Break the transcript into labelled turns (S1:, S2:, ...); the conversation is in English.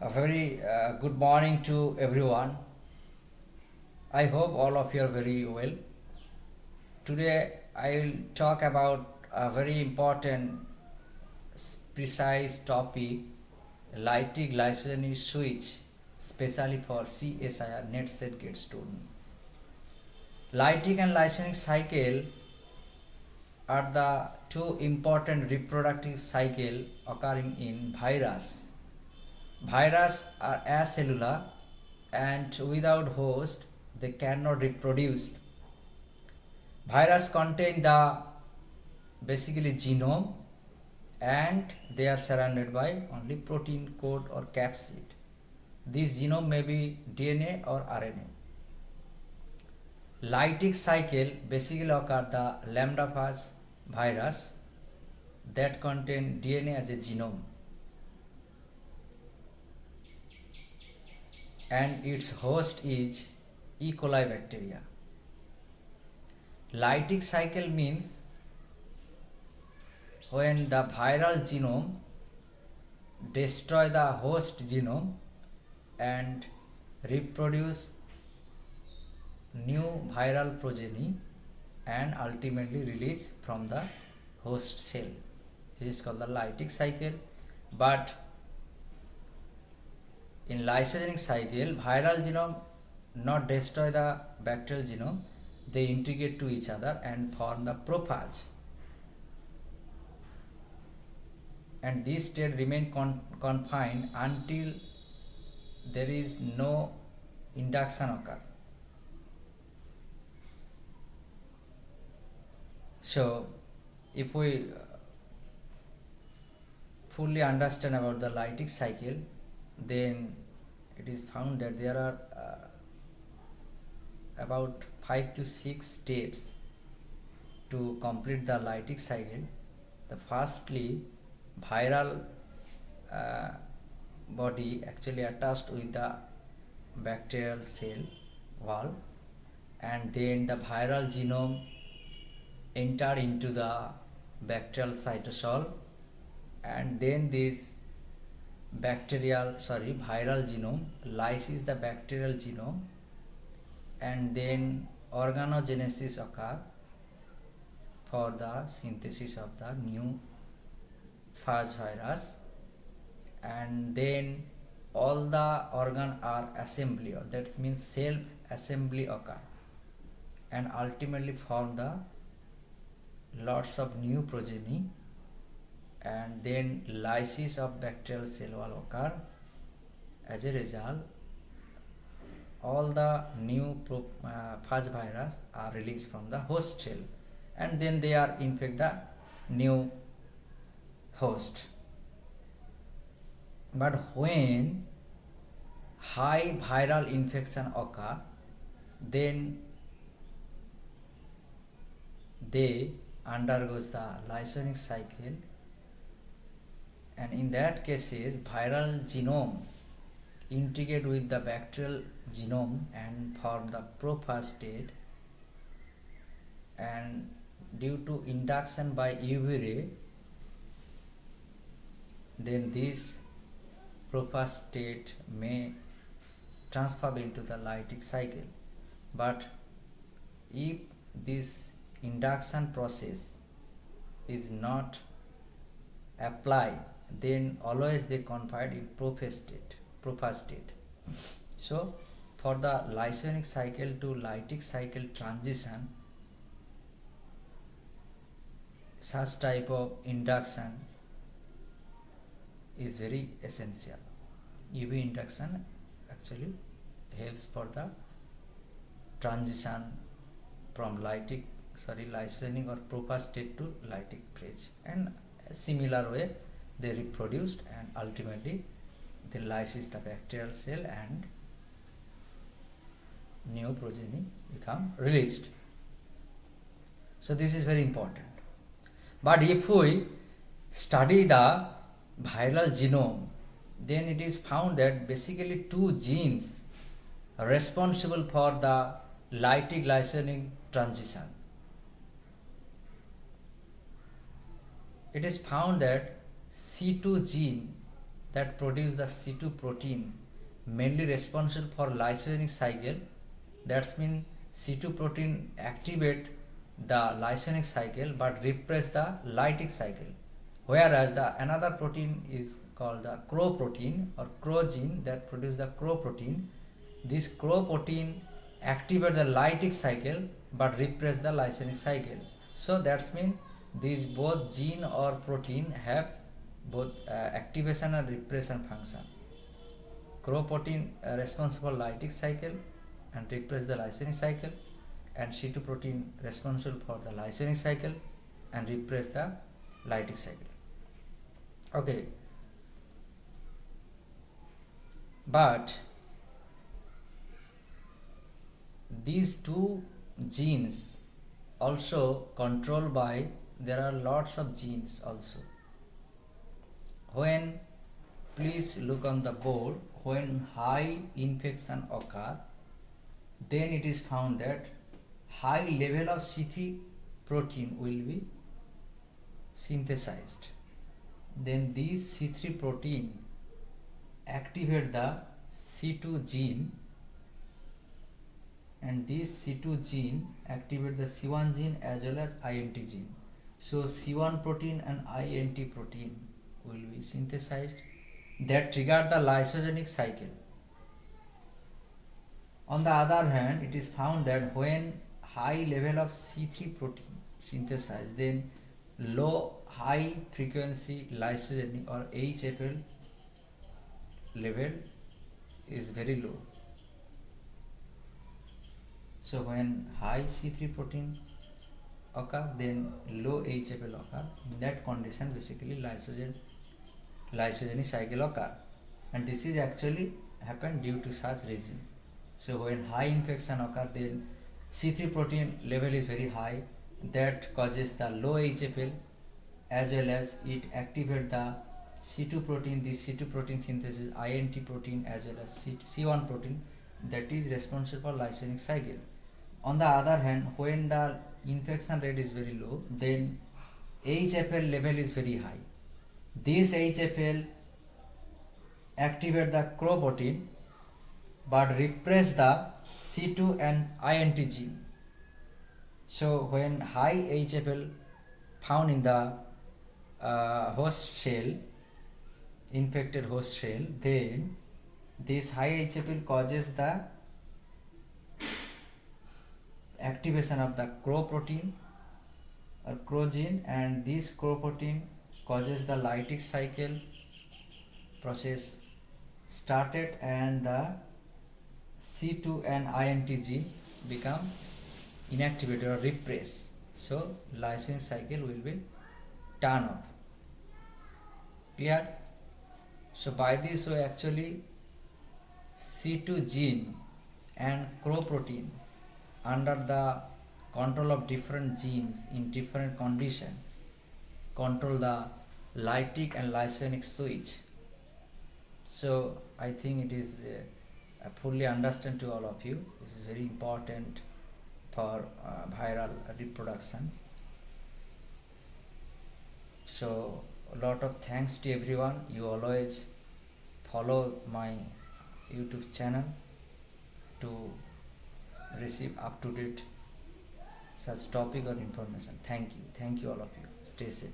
S1: A very good morning to everyone. I hope all of you are very well. Today I will talk about a very important, precise topic, lighting licensing switch, especially for CSIR net set gate student. Lighting and licensing cycle are the two important reproductive cycle occurring in virus. Viruses are acellular and without host they cannot reproduce. Virus contain the basically genome and they are surrounded by only protein coat or capsid. This genome may be DNA or RNA. Lytic cycle basically occur the lambda phage virus that contain DNA as a genome and its host is E. coli bacteria. Lytic cycle means when the viral genome destroy the host genome and reproduce new viral progeny and ultimately release from the host cell. This is called the lytic cycle. But in lysogenic cycle, viral genome not destroy the bacterial genome, they integrate to each other and form the prophage. And this state remain confined until there is no induction occur. So, if we fully understand about the lytic cycle, then it is found that there are about 5 to 6 steps to complete the lytic cycle. The firstly, viral body actually attached with the bacterial cell wall, and then the viral genome enter into the bacterial cytosol, and then this viral genome lyses the bacterial genome, and then organogenesis occur for the synthesis of the new phage virus, and then all the organ are assembly, or that means self assembly occur, and ultimately form the lots of new progeny, and then lysis of bacterial cell wall occur. As a result, all the new phage virus are released from the host cell, and then they are infect the new host. But when high viral infection occur, then they undergoes the lysogenic cycle, and in that cases viral genome integrate with the bacterial genome and form the prophage state, and due to induction by UV ray, then this prophage state may transfer into the lytic cycle. But if this induction process is not applied, then always they confide in prophage state. So for the lysogenic cycle to lytic cycle transition, such type of induction is very essential. UV induction actually helps for the transition from lysogenic or prophage state to lytic phase, and similar way they reproduced and ultimately they lysis the bacterial cell and new progeny become released. So this is very important. But if we study the viral genome, then it is found that basically two genes are responsible for the lytic lysogenic transition. It is found that C2 gene that produce the C2 protein mainly responsible for lysogenic cycle. That's mean C2 protein activate the lysogenic cycle but repress the lytic cycle. Whereas the another protein is called the CRO protein or CRO gene that produce the CRO protein. This CRO protein activate the lytic cycle but repress the lysogenic cycle. So that's mean these both gene or protein have both activation and repression function. CRO protein responsible for lytic cycle and repress the lysogenic cycle, and C2 protein responsible for the lysogenic cycle and repress the lytic cycle. Okay, but these two genes also controlled by, there are lots of genes also. When, please look on the board, when high infection occur, then it is found that high level of C3 protein will be synthesized. Then this C3 protein activate the C2 gene, and this C2 gene activate the C1 gene as well as INT gene. So C1 protein and INT protein will be synthesized that trigger the lysogenic cycle. On the other hand, it is found that when high level of C3 protein synthesized, then low high frequency lysogeny or HFL level is very low. So when high C3 protein occur, then low HFL occur. In that condition, basically lysogeny cycle occur, and this is actually happen due to such reason. So when high infection occur, then C3 protein level is very high, that causes the low HFL, as well as it activate the C2 protein. This C2 protein synthesis INT protein as well as C1 protein that is responsible for lysogenic cycle. On the other hand, when the infection rate is very low, then HFL level is very high. This HFL activate the CRO protein but repress the C2 and INT gene. So when high HFL found in the host cell, infected host cell, then this high HFL causes the activation of the CRO protein or CRO gene, and this CRO protein causes the lytic cycle process started, and the C2 and INT gene become inactivated or repressed. So lysogenic cycle will be turned off. Clear? So by this way, actually C2 gene and CRO protein under the control of different genes in different condition control the lytic and lysogenic switch. So I think it is fully understand to all of you. This is very important for viral reproductions. So a lot of thanks to everyone. You always follow my YouTube channel to receive up to date such topic or information. Thank you all of you. Stay safe.